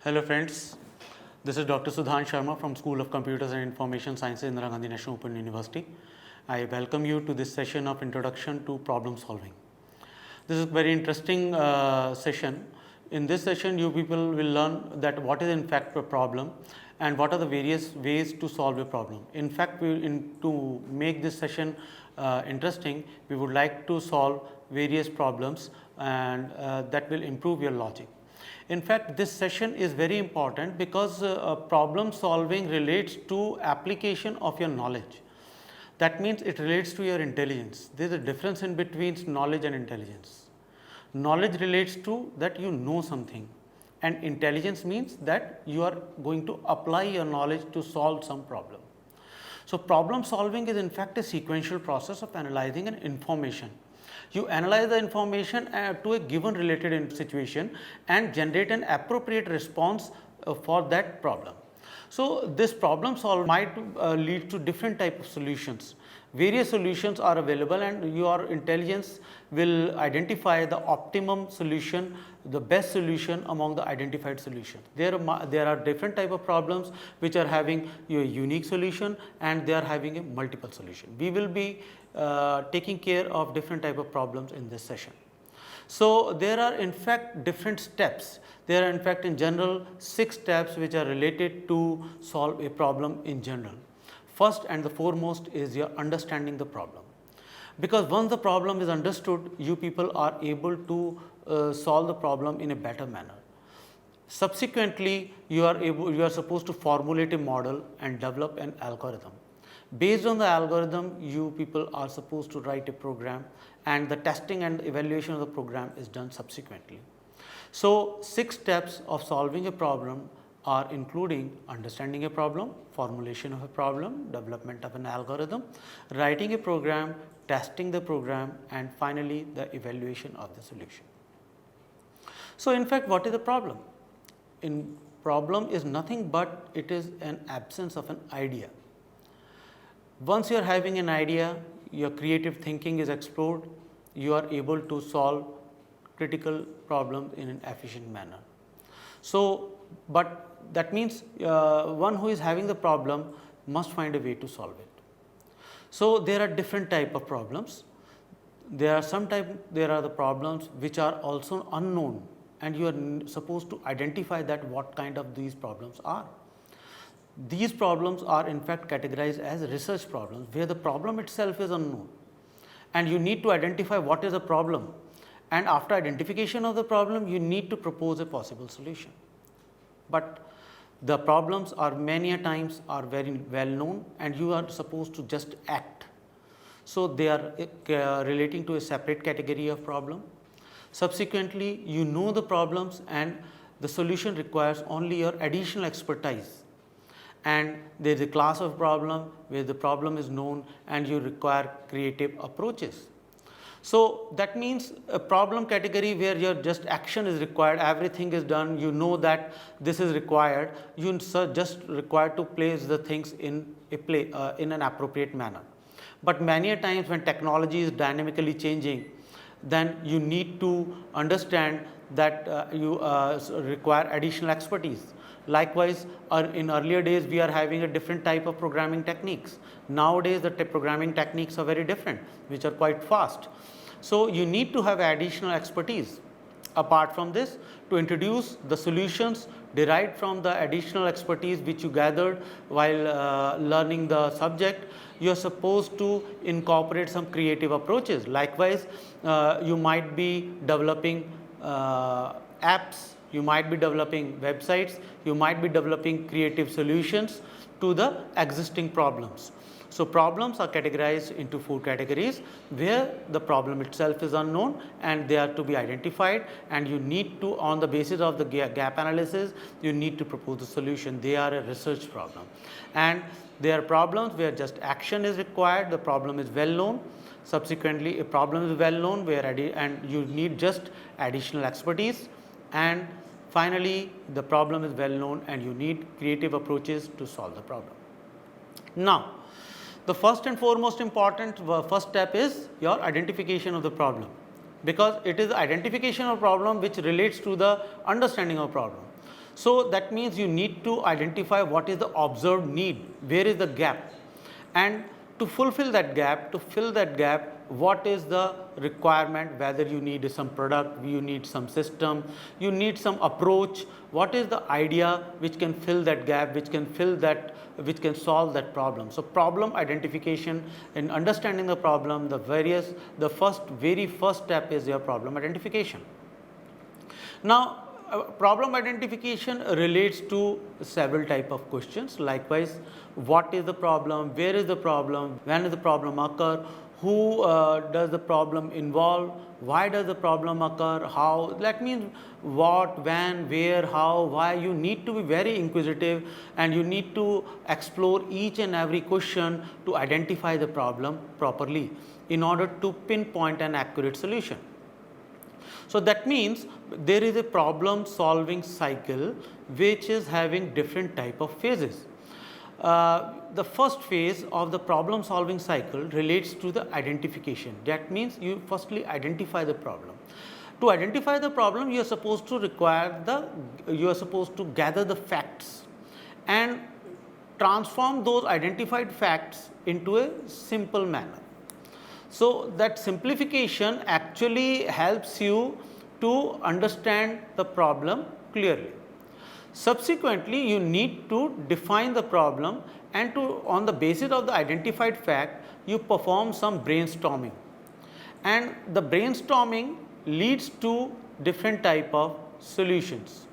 Hello friends, this is Dr. Sudhan Sharma from School of Computers and Information Sciences, Indira Gandhi National Open University. I welcome you to this session of Introduction to Problem Solving. This is a very interesting session. In this session, you people will learn that what is in fact a problem and what are the various ways to solve a problem. In fact, to make this session interesting, we would like to solve various problems and that will improve your logic. In fact, this session is very important because problem solving relates to application of your knowledge. That means it relates to your intelligence. There is a difference in between knowledge and intelligence. Knowledge relates to that you know something, and intelligence means that you are going to apply your knowledge to solve some problem. So, problem solving is in fact a sequential process of analyzing an information. You analyze the information to a given related situation and generate an appropriate response for that problem. So, this problem solving might lead to different type of solutions. Various solutions are available and your intelligence will identify the optimum solution, the best solution among the identified solutions. There are different type of problems which are having a unique solution and they are having a multiple solution. We will be taking care of different type of problems in this session. So, there are in fact different steps. There are in fact in general 6 steps which are related to solve a problem in general. First and the foremost is your understanding the problem, because once the problem is understood, you people are able to solve the problem in a better manner. Subsequently, you are supposed to formulate a model and develop an algorithm. Based on the algorithm, you people are supposed to write a program and the testing and evaluation of the program is done subsequently. So, 6 steps of solving a problem are including understanding a problem, formulation of a problem, development of an algorithm, writing a program, testing the program and finally, the evaluation of the solution. So, in fact, what is the problem? In problem is nothing but it is an absence of an idea. Once you are having an idea, your creative thinking is explored, you are able to solve critical problems in an efficient manner. So, but that means one who is having the problem must find a way to solve it. So, there are different type of problems. There are the problems which are also unknown and you are supposed to identify that what kind of these problems are. These problems are in fact categorized as research problems, where the problem itself is unknown and you need to identify what is the problem, and after identification of the problem you need to propose a possible solution. But the problems are many a times are very well known and you are supposed to just act. So, they are relating to a separate category of problem. Subsequently, you know the problems and the solution requires only your additional expertise, and there is a class of problem where the problem is known and you require creative approaches. So, that means a problem category where your just action is required, everything is done, you know that this is required, you just require to place the things in in an appropriate manner. But many a times when technology is dynamically changing, then you need to understand that you require additional expertise. Likewise, in earlier days we are having a different type of programming techniques. Nowadays the programming techniques are very different, which are quite fast. So, you need to have additional expertise. Apart from this, to introduce the solutions derived from the additional expertise which you gathered while learning the subject, you are supposed to incorporate some creative approaches. Likewise, you might be developing apps, you might be developing websites, you might be developing creative solutions to the existing problems. So, problems are categorized into 4 categories, where the problem itself is unknown and they are to be identified, and you need to, on the basis of the gap analysis, you need to propose a solution. They are a research problem, and there are problems where just action is required, the problem is well known. Subsequently, a problem is well known where and you need just additional expertise, and finally, the problem is well known and you need creative approaches to solve the problem. Now, the first and foremost important first step is your identification of the problem, because it is identification of problem which relates to the understanding of problem. So that means you need to identify what is the observed need, where is the gap, and to fulfill that gap, to fill that gap, what is the requirement, whether you need some product, you need some system, you need some approach, what is the idea which can fill that gap, which can solve that problem. So problem identification, in understanding the problem, the very first step is your problem identification. Now problem identification relates to several type of questions. Likewise, what is the problem, where is the problem, when does the problem occur, who does the problem involve, why does the problem occur, how, that means what, when, where, how, why. You need to be very inquisitive and you need to explore each and every question to identify the problem properly in order to pinpoint an accurate solution. So that means there is a problem solving cycle which is having different type of phases. The first phase of the problem solving cycle relates to the identification. That means you firstly identify the problem. To identify the problem, you are supposed to gather the facts and transform those identified facts into a simple manner. So that simplification actually helps you to understand the problem clearly. Subsequently, you need to define the problem, and on the basis of the identified fact, you perform some brainstorming, and the brainstorming leads to different type of solutions.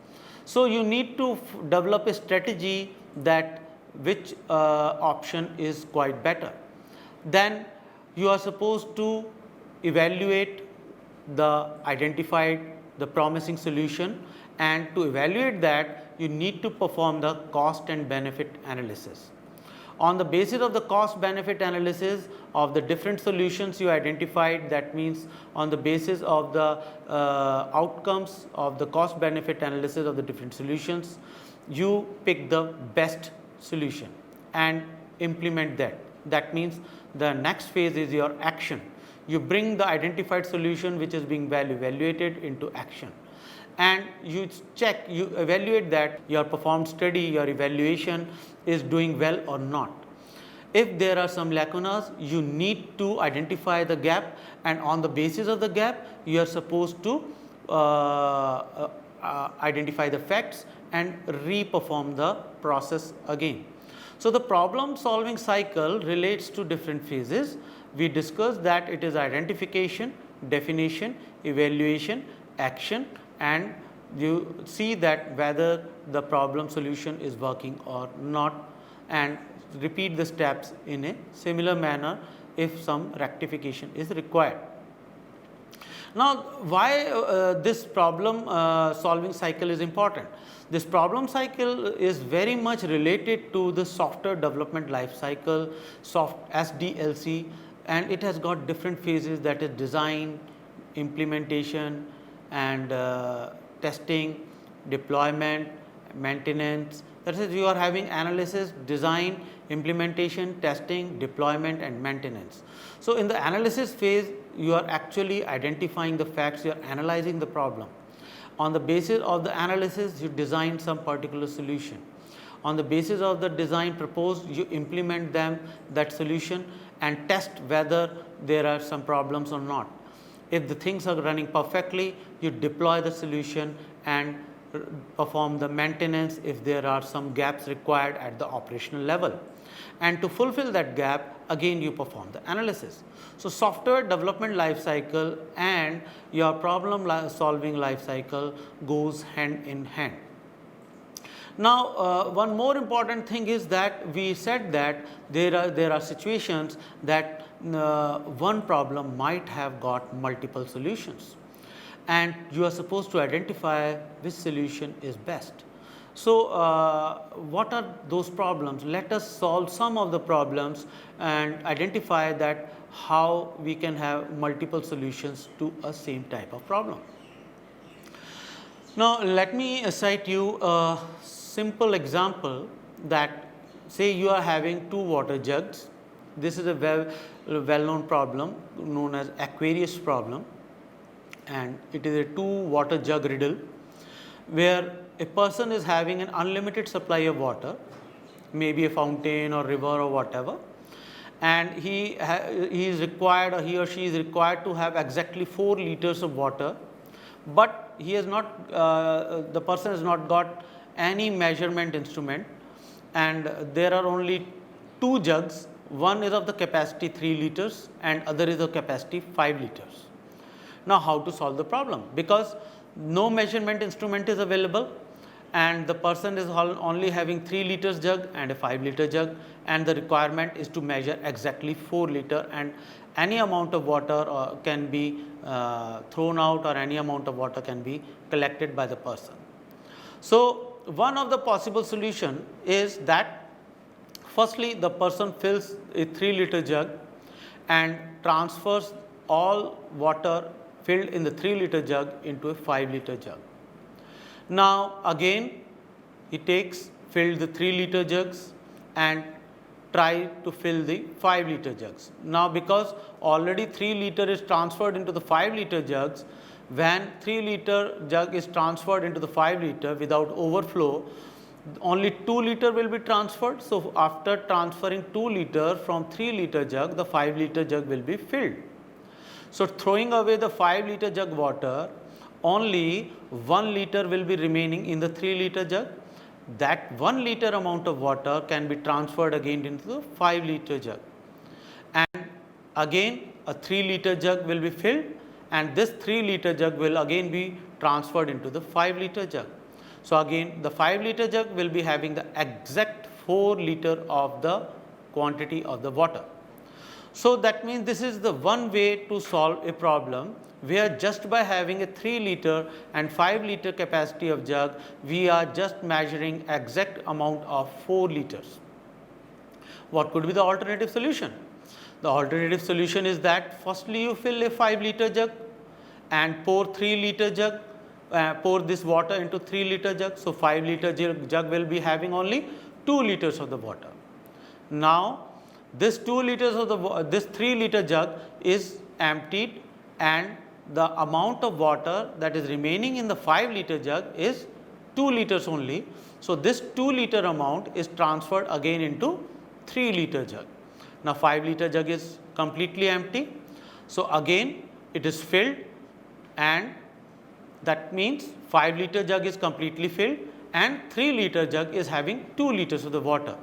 So you need to develop a strategy that which option is quite better. Then you are supposed to evaluate the promising solution, and to evaluate that you need to perform the cost and benefit analysis. On the basis of the cost benefit analysis of the different solutions you identified, that means on the basis of the outcomes of the cost benefit analysis of the different solutions, you pick the best solution and implement that. That means the next phase is your action. You bring the identified solution which is being evaluated into action, and you evaluate that your performed study, your evaluation is doing well or not. If there are some lacunas, you need to identify the gap, and on the basis of the gap, you are supposed to identify the facts and re-perform the process again. So the problem solving cycle relates to different phases. We discussed that it is identification, definition, evaluation, action, and you see that whether the problem solution is working or not, and repeat the steps in a similar manner if some rectification is required. Now, why this problem solving cycle is important? This problem cycle is very much related to the software development life cycle, SDLC, and it has got different phases, that is design, implementation, and testing, deployment, maintenance. That is, you are having analysis, design, implementation, testing, deployment, and maintenance. So in the analysis phase, you are actually identifying the facts, you are analyzing the problem. On the basis of the analysis, you design some particular solution. On the basis of the design proposed, you implement that solution and test whether there are some problems or not. If the things are running perfectly, you deploy the solution and perform the maintenance if there are some gaps required at the operational level. And to fulfill that gap, again you perform the analysis. So software development life cycle and your problem solving life cycle goes hand in hand. Now, one more important thing is that we said that there are situations that one problem might have got multiple solutions, and you are supposed to identify which solution is best. So, what are those problems? Let us solve some of the problems and identify that how we can have multiple solutions to a same type of problem. Now, let me cite you a simple example that, say you are having two water jugs. This is a well-known problem known as Aquarius problem, and it is a two water jug riddle. where a person is having an unlimited supply of water, maybe a fountain or river or whatever, and he is required, or he or she is required to have exactly 4 liters of water, but he has not, the person has not got any measurement instrument, and there are only 2 jugs. One is of the capacity 3 liters and other is of capacity 5 liters. Now, how to solve the problem? Because no measurement instrument is available and the person is only having 3 liters jug and a 5 liter jug, and the requirement is to measure exactly 4 liter, and any amount of water can be thrown out, or any amount of water can be collected by the person. So, one of the possible solution is that firstly the person fills a 3 liter jug and transfers all water filled in the 3 liter jug into a 5 liter jug. Now, again he takes filled the 3 liter jugs and try to fill the 5 liter jugs. Now, because already 3 liter is transferred into the 5 liter jugs, when 3 liter jug is transferred into the 5 liter without overflow, only 2 liter will be transferred. So, after transferring 2 liter from 3 liter jug, the 5 liter jug will be filled. So, throwing away the 5 liter jug water, only 1 liter will be remaining in the 3 liter jug. That 1 liter amount of water can be transferred again into the 5 liter jug, and again a 3 liter jug will be filled, and this 3 liter jug will again be transferred into the 5 liter jug. So, again the 5 liter jug will be having the exact 4 liter of the quantity of the water. So, that means this is the one way to solve a problem, where just by having a 3 liter and 5 liter capacity of jug, we are just measuring exact amount of 4 liters. What could be the alternative solution? The alternative solution is that firstly you fill a 5 liter jug and pour 3 liter jug, pour this water into 3 liter jug. So, 5 liter jug will be having only 2 liters of the water. Now, this 2 liters of this 3 liter jug is emptied, and the amount of water that is remaining in the 5 liter jug is 2 liters only. So, this 2 liter amount is transferred again into 3 liter jug. Now, 5 liter jug is completely empty. So, again it is filled, and that means 5 liter jug is completely filled and 3 liter jug is having 2 liters of the water.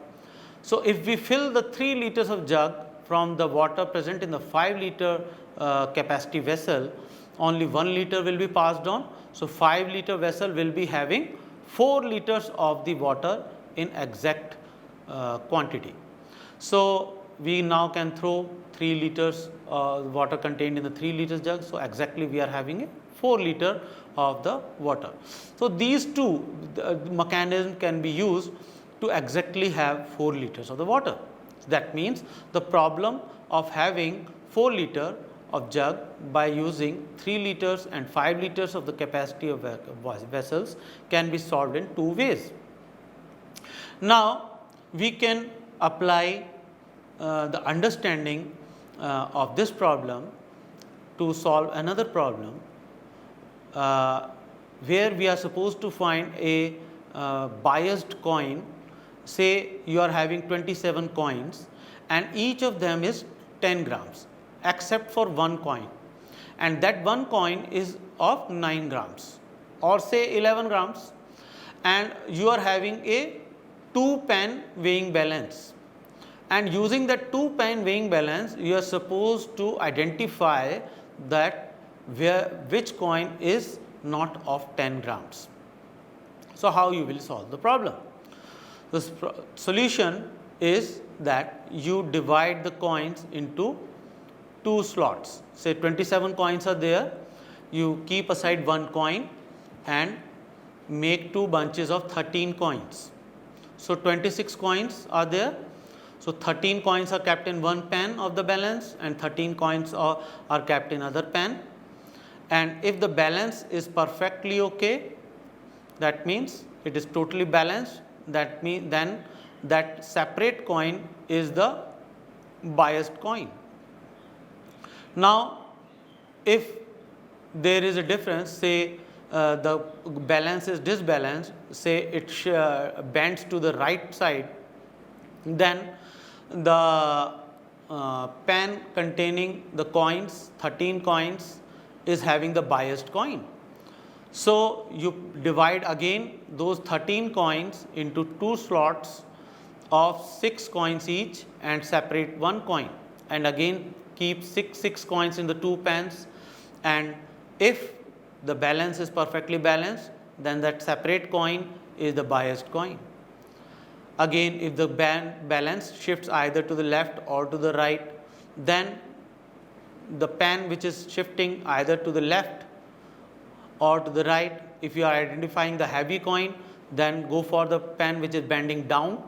So, if we fill the 3 liters of jug from the water present in the 5 liter capacity vessel, only 1 liter will be passed on. So, 5 liter vessel will be having 4 liters of the water in exact quantity. So, we now can throw 3 liters water contained in the 3 liters jug. So, exactly we are having a 4 liter of the water. So, these two mechanisms can be used to exactly have 4 liters of the water. That means the problem of having 4 liter of jug by using 3 liters and 5 liters of the capacity of vessels can be solved in 2 ways. Now, we can apply the understanding of this problem to solve another problem, where we are supposed to find a biased coin. Say you are having 27 coins and each of them is 10 grams except for one coin, and that one coin is of 9 grams or say 11 grams, and you are having a 2-pen weighing balance, and using that 2-pen weighing balance you are supposed to identify that which coin is not of 10 grams. So, how you will solve the problem? The solution is that you divide the coins into 2 slots. Say 27 coins are there, you keep aside one coin and make 2 bunches of 13 coins. So, 26 coins are there. So, 13 coins are kept in one pen of the balance and 13 coins are kept in other pen, and if the balance is perfectly okay, that means it is totally balanced, that means then that separate coin is the biased coin. Now, if there is a difference, say the balance is disbalanced, say it bends to the right side, then the pan containing the coins, 13 coins, is having the biased coin. So you divide again those 13 coins into 2 slots of 6 coins each and separate 1 coin, and again keep 6 coins in the 2 pans, and if the balance is perfectly balanced, then that separate coin is the biased coin. Again, if the balance shifts either to the left or to the right, then the pan which is shifting either to the left or to the right, if you are identifying the heavy coin, then go for the pan which is bending down.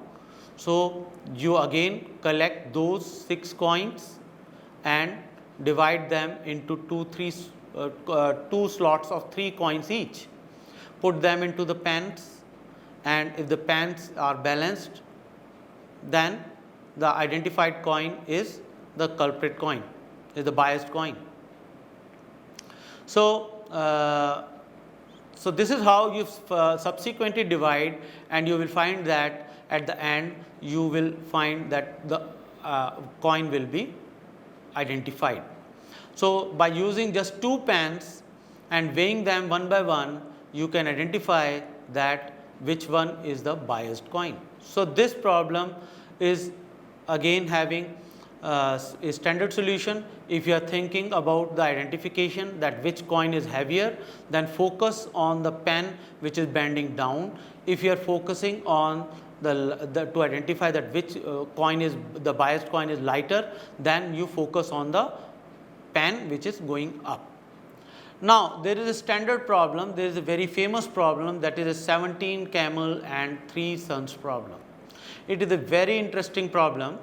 So you again collect those 6 coins and divide them into 2 slots of 3 coins each. Put them into the pans, and if the pans are balanced, then the identified coin is the culprit coin, is the biased coin. So this is how you subsequently divide, and you will find that at the end you will find that the coin will be identified. So by using just 2 pans and weighing them one by one, you can identify that which one is the biased coin. So this problem is again having a standard solution. If you are thinking about the identification that which coin is heavier, then focus on the pan which is bending down. If you are focusing on to identify that which coin is the biased coin is lighter, then you focus on the pan which is going up. Now there is a standard problem, there is a very famous problem, that is a 17 camel and 3 sons problem. It is a very interesting problem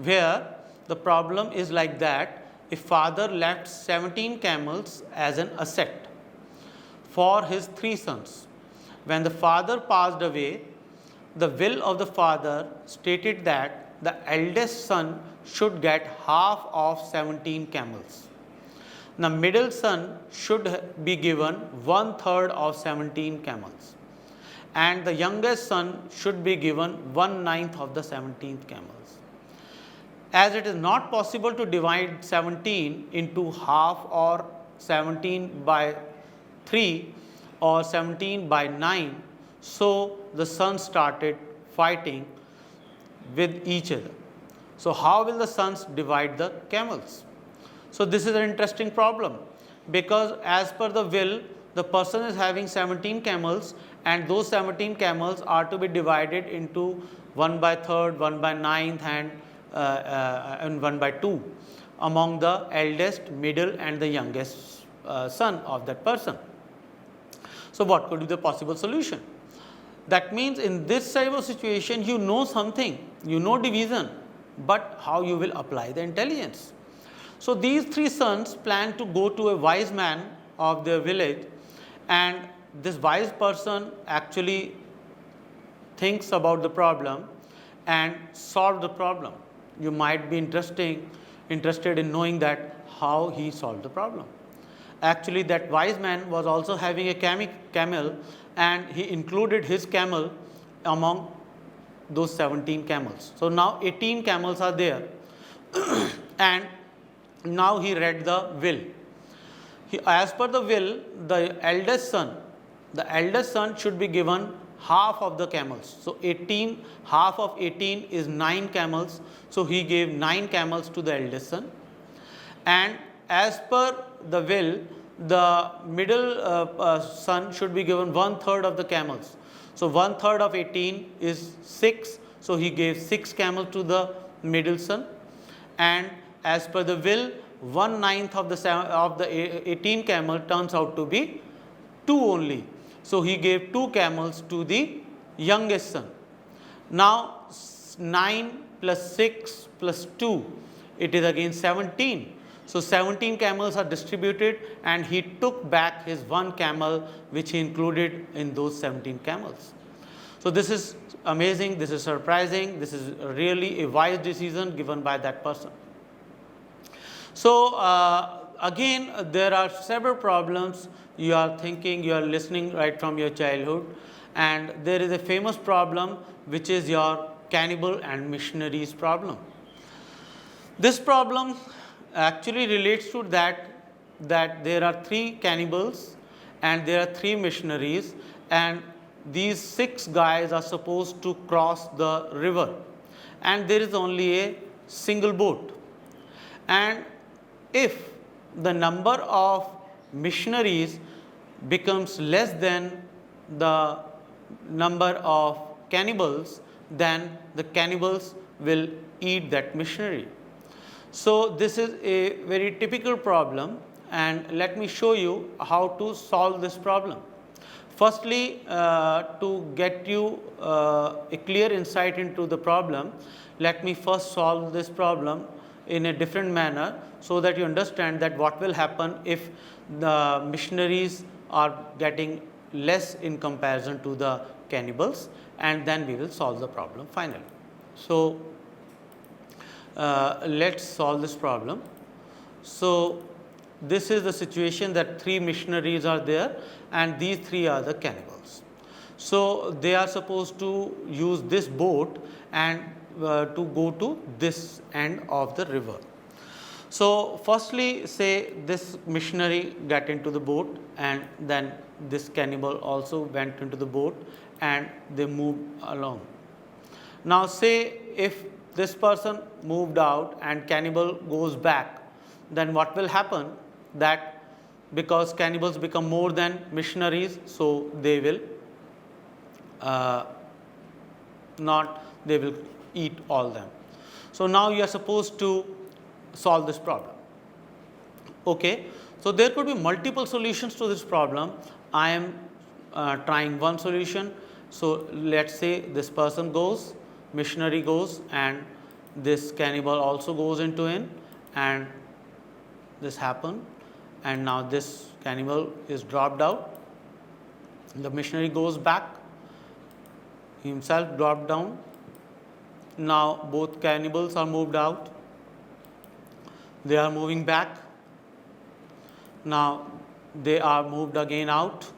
where the problem is like that: if father left 17 camels as an asset for his 3 sons. When the father passed away, the will of the father stated that the eldest son should get half of 17 camels. The middle son should be given 1/3 of 17 camels, and the youngest son should be given 1/9 of the 17th camels. As it is not possible to divide 17 into half, or 17 by 3 or 17 by 9, so the sons started fighting with each other. So how will the sons divide the camels? So this is an interesting problem, because as per the will, the person is having 17 camels, and those 17 camels are to be divided into 1/3, 1/9, and 1/2 among the eldest, middle, and the youngest son of that person. So what could be the possible solution? That means in this type of situation, you know something, you know division, but how you will apply the intelligence? So these 3 sons plan to go to a wise man of their village, and this wise person actually thinks about the problem and solve the problem. You might be interested in knowing that how he solved the problem. Actually, that wise man was also having a camel, and he included his camel among those 17 camels. So now 18 camels are there and now he read the will. As per the will, the eldest son should be given half of the camels. So 18, half of 18 is 9 camels. So he gave 9 camels to the eldest son. And as per the will, the middle son should be given 1/3 of the camels. So 1/3 of 18 is 6. So he gave 6 camels to the middle son. And as per the will, 1/9 of the 18 camel turns out to be 2 only. So he gave 2 camels to the youngest son. Now 9 plus 6 plus 2, it is again 17. So 17 camels are distributed, and he took back his 1 camel which he included in those 17 camels. So this is amazing, this is surprising, this is really a wise decision given by that person. So again, there are several problems you are thinking, you are listening right from your childhood, and there is a famous problem which is your cannibal and missionaries problem. This problem actually relates to that there are 3 cannibals and there are 3 missionaries, and these 6 guys are supposed to cross the river, and there is only a single boat. And if the number of missionaries becomes less than the number of cannibals, then the cannibals will eat that missionary. So this is a very typical problem, and let me show you how to solve this problem. Firstly, to get you a clear insight into the problem, let me first solve this problem in a different manner, so that you understand that what will happen if the missionaries are getting less in comparison to the cannibals, and then we will solve the problem finally. So let's solve this problem. So this is the situation that 3 missionaries are there, and these 3 are the cannibals. So they are supposed to use this boat and to go to this end of the river. So firstly, say this missionary got into the boat, and then this cannibal also went into the boat, and they moved along. Now say if this person moved out and cannibal goes back, then what will happen? That because cannibals become more than missionaries, so they will they will eat all them. So now you are supposed to solve this problem. Okay, so there could be multiple solutions to this problem. I am trying one solution. So let's say this person goes, missionary goes, and this cannibal also goes into in, and this happened, and now this cannibal is dropped out. The missionary goes back, himself dropped down. Now both cannibals are moved out. They are moving back. Now they are moved again out.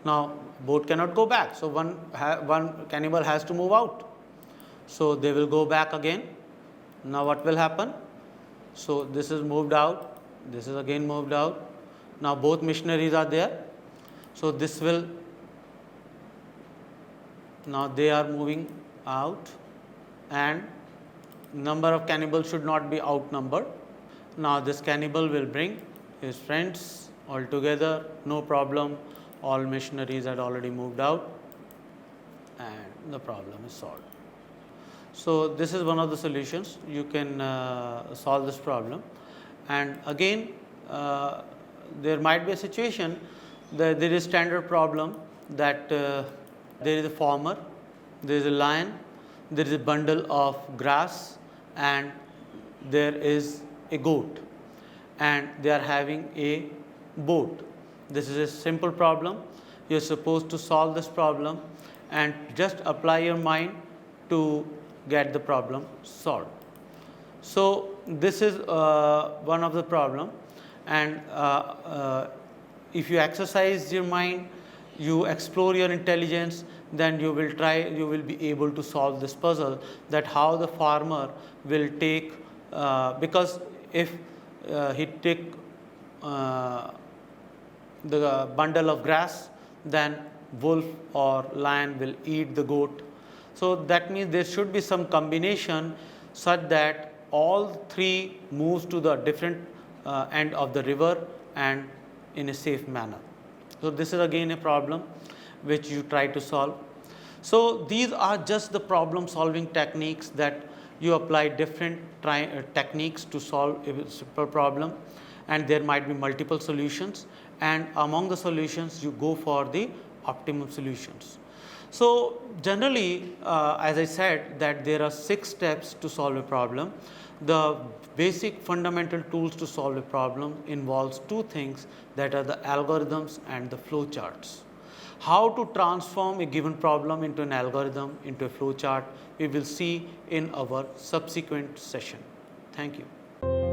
Now both cannot go back, so one cannibal has to move out. So they will go back again. Now what will happen? So this is moved out, this is again moved out. Now both missionaries are there. So this will, now they are moving out, and number of cannibals should not be outnumbered. Now this cannibal will bring his friends all together, no problem. All missionaries had already moved out, and the problem is solved. So this is one of the solutions. You can solve this problem. And again, there might be a situation that there is standard problem that there is a farmer, there is a lion, there is a bundle of grass, and there is a goat, and they are having a boat. This is a simple problem. You are supposed to solve this problem and just apply your mind to get the problem solved. So this is one of the problem, and if you exercise your mind, you explore your intelligence, then you will be able to solve this puzzle, that how the farmer will take, because if he take the bundle of grass, then wolf or lion will eat the goat. So that means there should be some combination such that all 3 moves to the different end of the river and in a safe manner. So this is again a problem which you try to solve. So these are just the problem solving techniques that you apply different techniques to solve a simple problem, and there might be multiple solutions, and among the solutions you go for the optimum solutions. So generally, as I said, that there are 6 steps to solve a problem. The basic fundamental tools to solve a problem involves 2 things, that are the algorithms and the flow charts. How to transform a given problem into an algorithm, into a flow chart, we will see in our subsequent session. Thank you.